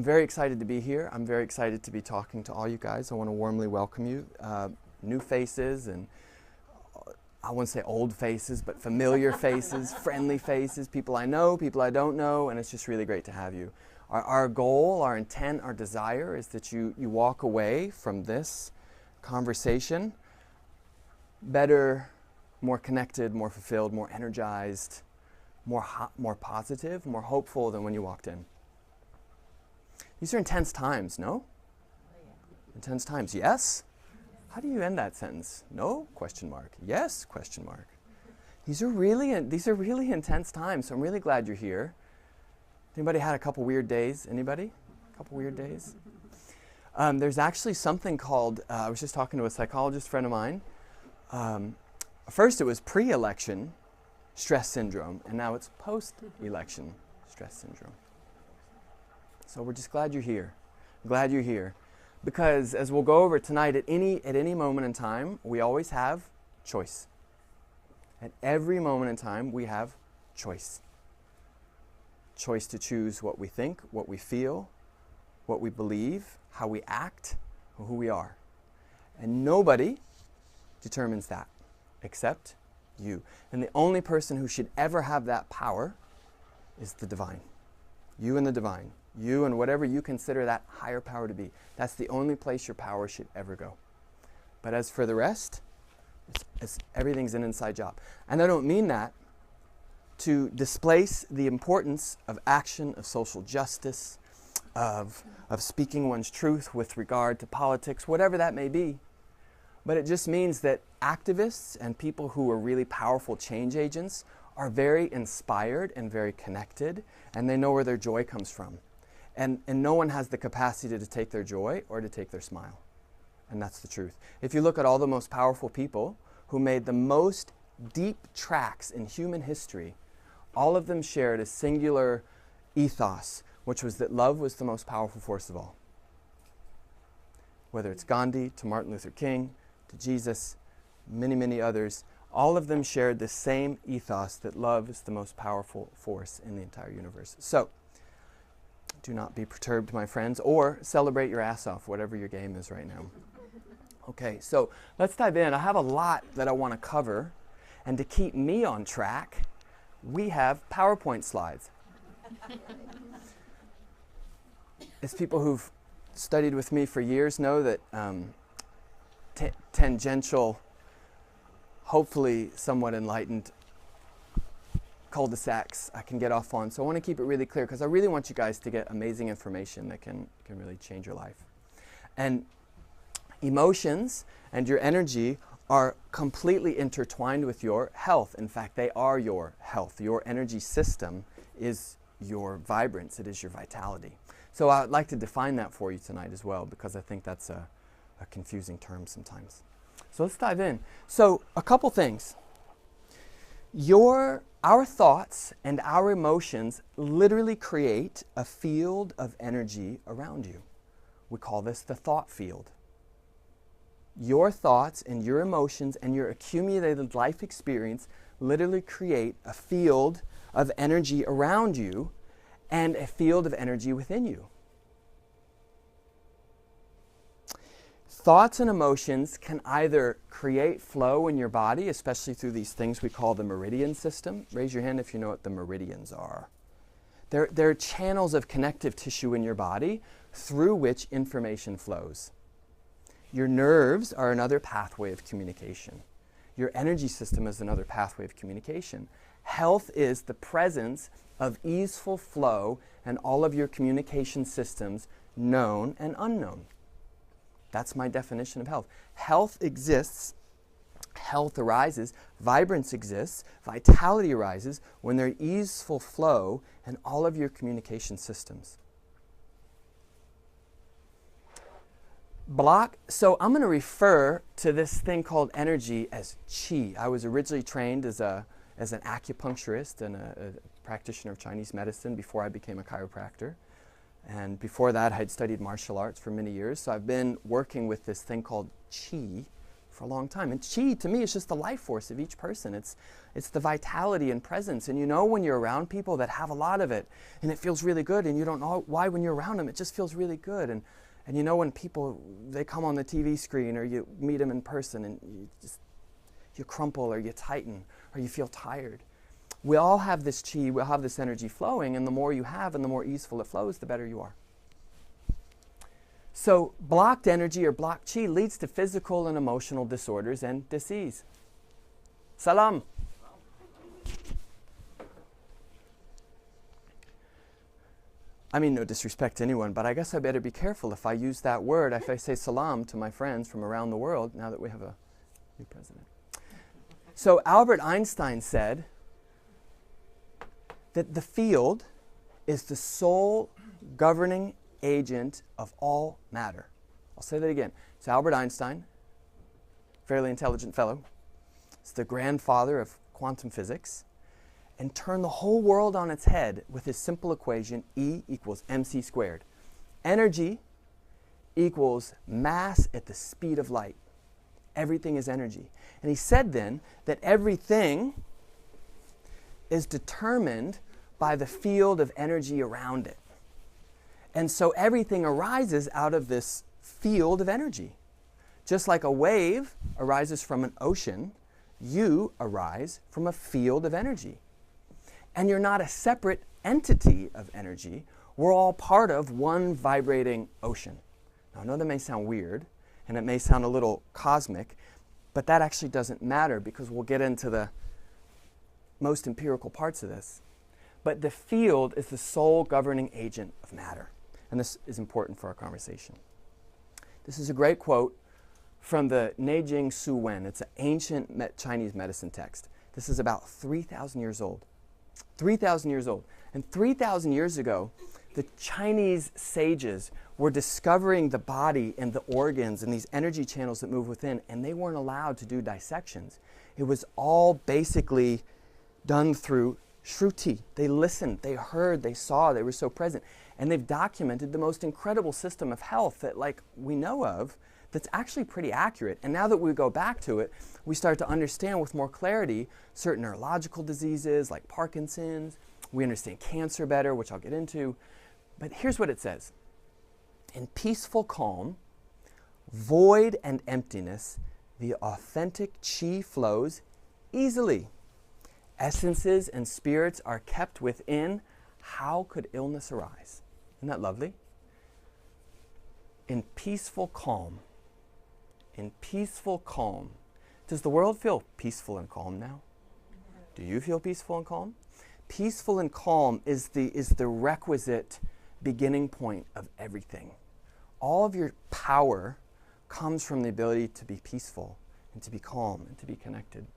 very excited to be here. I'm very excited to be talking to all you guys. I want to warmly welcome you. New faces and I wouldn't say old faces, but familiar faces, friendly faces, people I know, people I don't know, and it's just really great to have you. Our goal, our intent, our desire is that you walk away from this conversation better, more connected, more fulfilled, more energized, more positive, more hopeful than when you walked in. These are intense times, no? Intense times, yes? How do you end that sentence? No? Question mark. Yes? Question mark. These are really intense times, so I'm really glad you're here. Anybody had a couple weird days? Anybody? A couple weird days? There's actually something called, I was just talking to a psychologist friend of mine. First it was pre-election stress syndrome, and now it's post-election stress syndrome. So we're just glad you're here. Glad you're here. Because as we'll go over tonight, at any moment in time, we always have choice. At every moment in time, we have choice. Choice to choose what we think, what we feel, what we believe, how we act, or who we are. And nobody determines that except you. And the only person who should ever have that power is the divine. You and the divine. You and whatever you consider that higher power to be. That's the only place your power should ever go. But as for the rest, everything's an inside job. And I don't mean that to displace the importance of action, of social justice, of speaking one's truth with regard to politics, whatever that may be. But it just means that activists and people who are really powerful change agents are very inspired and very connected, and they know where their joy comes from. And no one has the capacity to take their joy or to take their smile. And that's the truth. If you look at all the most powerful people who made the most deep tracks in human history, all of them shared a singular ethos, which was that love was the most powerful force of all. Whether it's Gandhi to Martin Luther King to Jesus, many, many others, all of them shared the same ethos that love is the most powerful force in the entire universe. So, do not be perturbed, my friends, or celebrate your ass off, whatever your game is right now. Okay, so let's dive in. I have a lot that I want to cover, and to keep me on track, we have PowerPoint slides. As people who've studied with me for years know that tangential, hopefully somewhat enlightened cul-de-sacs I can get off on. So I want to keep it really clear because I really want you guys to get amazing information that can really change your life. And emotions and your energy are completely intertwined with your health. In fact, they are your health. Your energy system is your vibrance. It is your vitality. So I'd like to define that for you tonight as well, because I think that's a confusing term sometimes. So let's dive in. So a couple things. Our thoughts and our emotions literally create a field of energy around you. We call this the thought field. Your thoughts and your emotions and your accumulated life experience literally create a field of energy around you and a field of energy within you. Thoughts and emotions can either create flow in your body, especially through these things we call the meridian system. Raise your hand if you know what the meridians are. They're channels of connective tissue in your body through which information flows. Your nerves are another pathway of communication. Your energy system is another pathway of communication. Health is the presence of easeful flow in all of your communication systems, known and unknown. That's my definition of health. Health exists, health arises, vibrance exists, vitality arises when there's easeful flow in all of your communication systems. So I'm going to refer to this thing called energy as chi. I was originally trained as an acupuncturist and a practitioner of Chinese medicine before I became a chiropractor. And before that, I had studied martial arts for many years. So I've been working with this thing called chi for a long time. And chi, to me, is just the life force of each person. It's the vitality and presence. And you know when you're around people that have a lot of it, and it feels really good, and you don't know why when you're around them, it just feels really good. And you know when people, they come on the TV screen, or you meet them in person, and you crumple, or you tighten, or you feel tired. We all have this chi, we all have this energy flowing, and the more you have and the more easeful it flows, the better you are. So blocked energy or blocked chi leads to physical and emotional disorders and disease. Salam. I mean, no disrespect to anyone, but I guess I better be careful if I use that word, if I say salam to my friends from around the world, now that we have a new president. So Albert Einstein said that the field is the sole governing agent of all matter. I'll say that again. It's Albert Einstein, fairly intelligent fellow. It's the grandfather of quantum physics, and turned the whole world on its head with his simple equation, E equals mc squared. Energy equals mass at the speed of light. Everything is energy. And he said then that everything is determined by the field of energy around it. And so everything arises out of this field of energy. Just like a wave arises from an ocean, you arise from a field of energy. And you're not a separate entity of energy. We're all part of one vibrating ocean. Now, I know that may sound weird, and it may sound a little cosmic, but that actually doesn't matter, because we'll get into the most empirical parts of this. But the field is the sole governing agent of matter. And this is important for our conversation. This is a great quote from the Neijing Su Wen. It's an ancient Chinese medicine text. This is about 3,000 years old. 3,000 years old. And 3,000 years ago, the Chinese sages were discovering the body and the organs and these energy channels that move within, and they weren't allowed to do dissections. It was all basically done through shruti. They listened, they heard, they saw, they were so present. And they've documented the most incredible system of health that we know of, that's actually pretty accurate. And now that we go back to it, we start to understand with more clarity certain neurological diseases like Parkinson's. We understand cancer better, which I'll get into. But here's what it says. In peaceful calm, void and emptiness, the authentic chi flows easily. Essences and spirits are kept within. How could illness arise? Isn't that lovely? In peaceful calm. In peaceful calm. Does the world feel peaceful and calm now? Do you feel peaceful and calm? Peaceful and calm is the requisite beginning point of everything. All of your power comes from the ability to be peaceful and to be calm and to be connected.